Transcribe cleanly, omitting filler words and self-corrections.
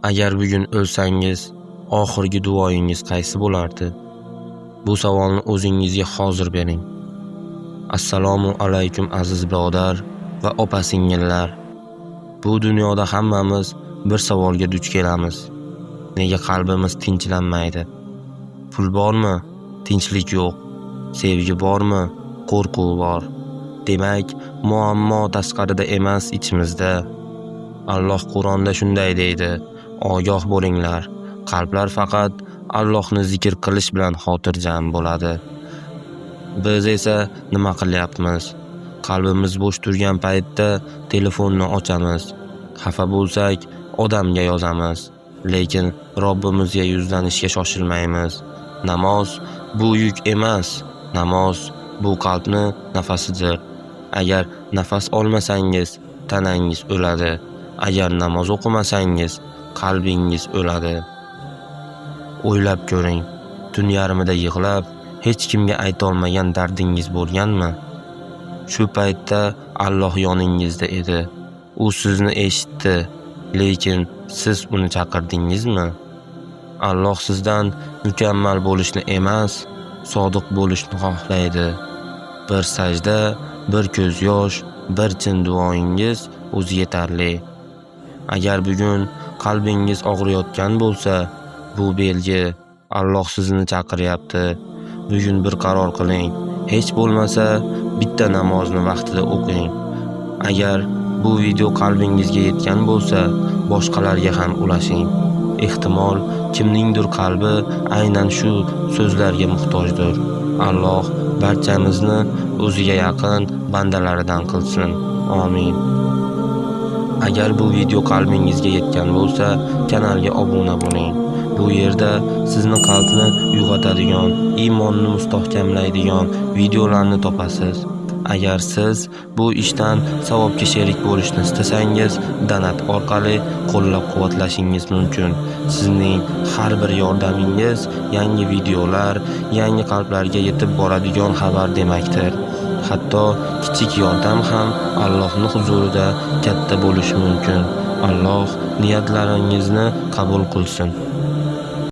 Agar bugun o'lsangiz, oxirgi duoyingiz qaysi bo'lardi? Bu savolni o'zingizga hozir bering. Assalomu alaykum aziz birodar va opa-singillar. Bu dunyoda hammamiz bir savolga duch kelamiz. Nega qalbimiz tinchlanmaydi? Pul bormi? Tinchlik yo'q. Sevgi bormi? Qo'rquv bor. Demak, muammo tashqarida emas, ichimizda. Alloh Qur'onda shunday deydi: ogoh bo'linglar, qalblar faqat Allohni zikr qilish bilan xotirjam bo'ladi. Biz esa nima qilyapmiz? Qalbimiz bo'sh turgan paytda telefonni ochamiz. Xafa bo'lsak, odamga yozamiz. Lekin Robbimizga yuzlanishga shoshilmaymiz. Namoz bu yuk emas. Namoz bu qalbni nafasidir. Agar nafas olmasangiz, tanangiz o'ladi. Agar namoz o'qimasangiz, qalbingiz o'ladi. O'ylab ko'ring, tun yarmida yig'lab, hech kimga ayta olmagan dardingiz bo'lganmi? Shu paytda Alloh yoningizda edi. U sizni eshitdi, lekin siz uni chaqirdingizmi? Alloh sizdan mukammal bo'lishni emas, sodiq bo'lishni xohlaydi. Bir sajda, bir ko'z yosh, bir chin duoingiz o'zi yetarli. Agar bugun qalbingiz og'riyotgan bo'lsa, bu belgi. Alloh sizni chaqiryapti. Bugun bir qaror qiling. Hech bo'lmasa bitta namozni vaqtida o'qing. Agar bu video qalbingizga yetgan bo'lsa, boshqalarga ham ulashing. Ehtimol kimningdir qalbi aynan shu so'zlarga muhtojdir. Alloh barchamizni o'ziga yaqin bandalaridan qilsin. Amin. Agar bu video qalbingizga yetgan bo'lsa, kanalga obuna bo'ling. Bu yerda sizni qalbni uyg'otadigan, iymonni mustahkamlaydigan videolarni topasiz. Agar siz bu ishdan savobga sherik bo'lishni istasangiz, donat orqali qo'llab-quvvatlashingiz mumkin. Sizning har bir yordamingiz yangi videolar, yangi qalblarga yetib boradigan xabar demakdir. Hatto kichik yordam ham Allohning huzurida katta bo'lishi mumkin. Alloh niyatlaringizni qabul qilsin.